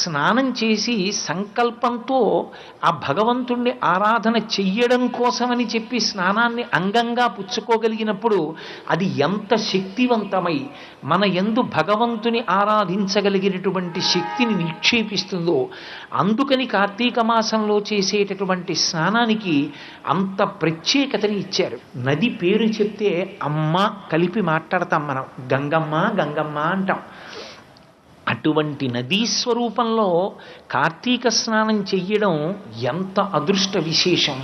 స్నానం చేసి సంకల్పంతో ఆ భగవంతుణ్ణి ఆరాధన చెయ్యడం కోసమని చెప్పి స్నానాన్ని అంగంగా పుచ్చుకోగలిగినప్పుడు అది ఎంత శక్తివంతమై మన యందు భగవంతుని ఆరాధించగలిగినటువంటి శక్తిని నిక్షేపిస్తుందో, అందుకని కార్తీక మాసంలో చేసేటటువంటి స్నానానికి అంత ప్రత్యేకతని ఇచ్చారు. నది పేరు చెప్తే అమ్మ కలిపి మాట్లాడతాం మనం, గంగమ్మ గంగమ్మ అంటాం. అటువంటి నదీ స్వరూపంలో కార్తీక స్నానం చెయ్యడం ఎంత అదృష్ట విశేషం.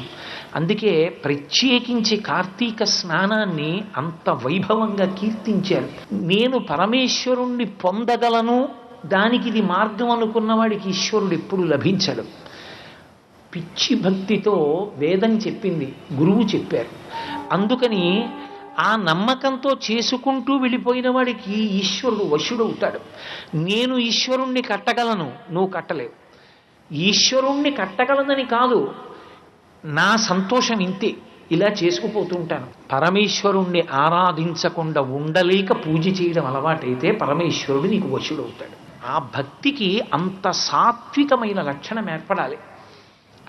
అందుకే ప్రత్యేకించి కార్తీక స్నానాన్ని అంత వైభవంగా కీర్తించారు. నేను పరమేశ్వరుణ్ణి పొందగలను, దానికి ఇది మార్గం అనుకున్న వాడికి ఈశ్వరుడు ఎప్పుడు లభించడు. పిచ్చి భక్తితో వేదం చెప్పింది, గురువు చెప్పారు. అందుకని ఆ నమ్మకంతో చేసుకుంటూ వెళ్ళిపోయిన వాడికి ఈశ్వరుడు వశుడవుతాడు. నేను ఈశ్వరుణ్ణి కట్టగలను, నువ్వు కట్టలేవు. ఈశ్వరుణ్ణి కట్టగలనని కాదు, నా సంతోషం ఇంతే, ఇలా చేసుకుపోతూ ఉంటాను. పరమేశ్వరుణ్ణి ఆరాధించకుండా ఉండలేక పూజ చేయడం అలవాటైతే పరమేశ్వరుడు నీకు వశుడవుతాడు. ఆ భక్తికి అంత సాత్వికమైన లక్షణం ఏర్పడాలి.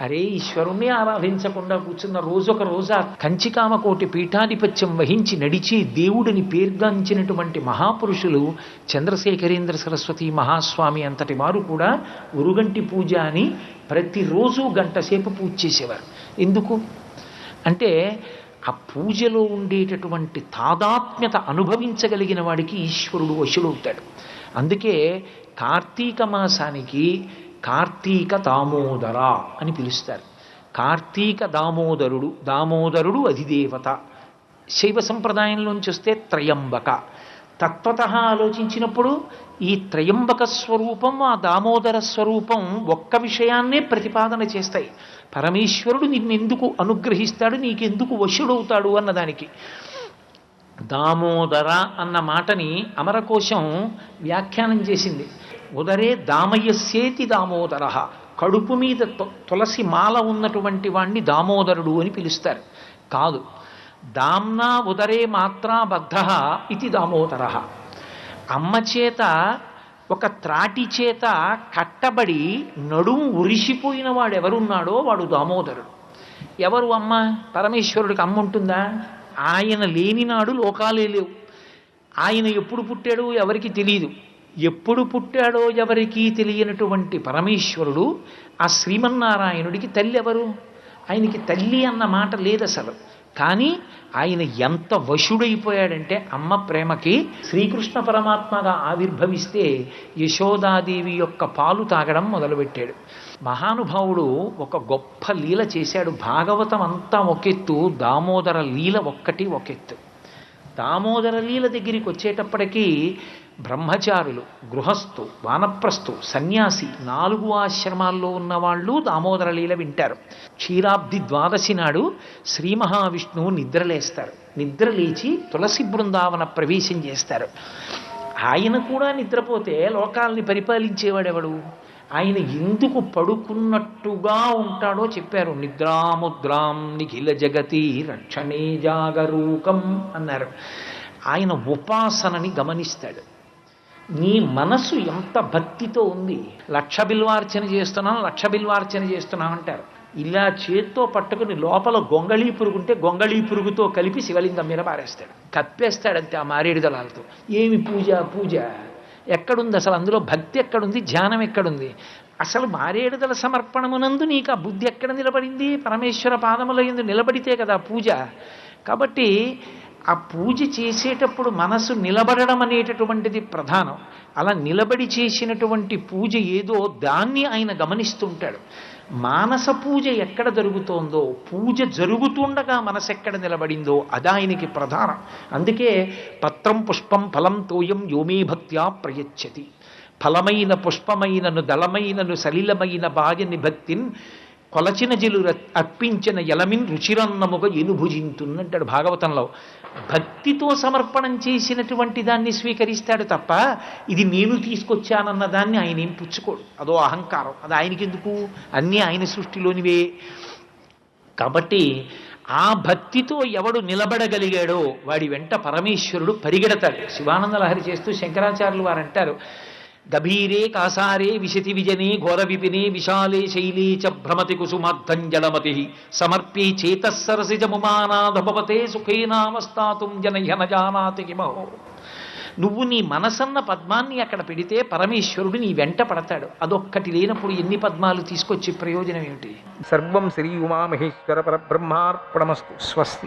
అరే, ఈశ్వరుణ్ణి ఆరాధించకుండా కూర్చున్న రోజొక రోజా కంచికామకోటి పీఠాధిపత్యం వహించి నడిచి దేవుడిని పేర్గాంచినటువంటి మహాపురుషులు చంద్రశేఖరేంద్ర సరస్వతి మహాస్వామి అంతటి వారు కూడా ఉరుగంటి పూజ అని ప్రతిరోజు గంట సేపు పూజ చేసేవారు. ఎందుకు అంటే ఆ పూజలో ఉండేటటువంటి తాదాత్మ్యత అనుభవించగలిగిన వాడికి ఈశ్వరుడు వశుడవుతాడు. అందుకే కార్తీక మాసానికి కార్తీక దామోదర అని పిలుస్తారు. కార్తీక దామోదరుడు, దామోదరుడు అధిదేవత. శైవ సంప్రదాయంలోంచి వస్తే త్రయంబక. తత్వత ఆలోచించినప్పుడు ఈ త్రయంబక స్వరూపం, ఆ దామోదర స్వరూపం ఒక్క విషయాన్నే ప్రతిపాదన చేస్తాయి. పరమేశ్వరుడు నిన్నెందుకు అనుగ్రహిస్తాడు, నీకెందుకు వశుడవుతాడు అన్నదానికి. దామోదర అన్న మాటని అమరకోశం వ్యాఖ్యానం చేసింది. ఉదరే దామయస్యేతి దామోదర, కడుపు మీద తులసి మాల ఉన్నటువంటి వాణ్ణి దామోదరుడు అని పిలుస్తారు. కాదు, దామ్నా ఉదరే మాత్రా బద్ధ ఇది దామోదర. అమ్మ చేత ఒక త్రాటి చేత కట్టబడి నడుము ఉరిసిపోయిన వాడు ఎవరున్నాడో వాడు దామోదరుడు. ఎవరు అమ్మ? పరమేశ్వరుడికి అమ్మ ఉంటుందా? ఆయన లేనినాడు లోకాలే లేవు. ఆయన ఎప్పుడు పుట్టాడో ఎవరికి తెలియదు. ఎప్పుడు పుట్టాడో ఎవరికీ తెలియనటువంటి పరమేశ్వరుడు ఆ శ్రీమన్నారాయణుడికి తల్లి ఎవరు? ఆయనకి తల్లి అన్న మాట లేదు అసలు. కానీ ఆయన ఎంత వశుడైపోయాడంటే అమ్మ ప్రేమకి శ్రీకృష్ణ పరమాత్మగా ఆవిర్భవిస్తే యశోదాదేవి యొక్క పాలు తాగడం మొదలుపెట్టాడు. మహానుభావుడు ఒక గొప్ప లీల చేశాడు. భాగవతం అంతా ఒకెత్తు, దామోదర లీల ఒక్కటి ఒకెత్తు. దామోదర లీల దగ్గరికి వచ్చేటప్పటికీ బ్రహ్మచారులు, గృహస్థు, వానప్రస్థు, సన్యాసి 4 ఆశ్రమాల్లో ఉన్నవాళ్ళు దామోదర లీల వింటారు. క్షీరాబ్ది ద్వాదశి నాడు శ్రీ మహావిష్ణువు నిద్రలేస్తారు. నిద్రలేచి తులసి బృందావన ప్రవేశం చేస్తారు. ఆయన కూడా నిద్రపోతే లోకాల్ని పరిపాలించేవాడెవడు? ఆయన ఎందుకు పడుకున్నట్టుగా ఉంటాడో చెప్పారు. నిద్రాముద్రాం నిఖిల జగతి రక్షణే జాగరూకం అన్నారు. ఆయన ఉపాసనని గమనిస్తాడు. నీ మనసు ఎంత భక్తితో ఉంది. 1,00,000 బిల్వార్చన చేస్తున్నాం, 1,00,000 బిల్వార్చన చేస్తున్నాం అంటారు. ఇలా చేత్తో పట్టుకుని లోపల గొంగళీ పురుగుంటే గొంగళీ పురుగుతో కలిపి శివలింగం మీద పారేస్తాడు, కప్పేస్తాడంతే ఆ మారేడు దళాలతో. ఏమి పూజ? పూజ ఎక్కడుంది అసలు? అందులో భక్తి ఎక్కడుంది? ధ్యానం ఎక్కడుంది? అసలు మారేడుదల సమర్పణమునందు నీకు ఆ బుద్ధి ఎక్కడ నిలబడింది? పరమేశ్వర పాదముల యందు నిలబడితే కదా పూజ. కాబట్టి ఆ పూజ చేసేటప్పుడు మనసు నిలబడడం అనేటటువంటిది ప్రధానం. అలా నిలబడి చేసినటువంటి పూజ ఏదో దాన్ని ఆయన గమనిస్తుంటాడు. మానస పూజ ఎక్కడ జరుగుతోందో, పూజ జరుగుతుండగా మనసు ఎక్కడ నిలబడిందో అది ఆయనకి ప్రధానం. అందుకే పత్రం పుష్పం ఫలం తోయం యోమే భక్త్యా ప్రయచ్చతి. ఫలమైన పుష్పమైనను దళమైనను సలిలమైన బాయని భక్తిన్ కొలచిన జిలు అర్పించిన ఎలమిన్ రుచిరన్నముగా ఎనుభుజింతున్నంటాడు భాగవతంలో. భక్తితో సమర్పణం చేసినటువంటి దాన్ని స్వీకరిస్తాడు తప్ప ఇది నేను తీసుకొచ్చానన్న దాన్ని ఆయన ఏం పుచ్చుకోడు. అదో అహంకారం. అది ఆయనకి ఎందుకు? అన్నీ ఆయన సృష్టిలోనివే. కాబట్టి ఆ భక్తితో ఎవడు నిలబడగలిగాడో వాడి వెంట పరమేశ్వరుడు పరిగెడతాడు. శివానంద లహరి చేస్తూ శంకరాచార్యులు వారు అంటారు, గభీరే కాసారే విశతి విజనే ఘోర విపినే విశాలే శైలే చ భ్రమతి కుసుమార్థంజలమతి సమర్ప్యై చేతస్సరసిజముమానాధపతే సుఖేనావస్థాతుం జనహ్యన జానాతి కిమహో. నువ్వు నీ మనసన్న పద్మాన్ని అక్కడ పెడితే పరమేశ్వరుడు నీ వెంట పడతాడు. అదొక్కటి లేనప్పుడు ఎన్ని పద్మాలు తీసుకొచ్చి ప్రయోజనం ఏమిటి? సర్వం శ్రీ ఉమామహేశ్వర పరబ్రహ్మార్పణమస్తు. స్వస్తి.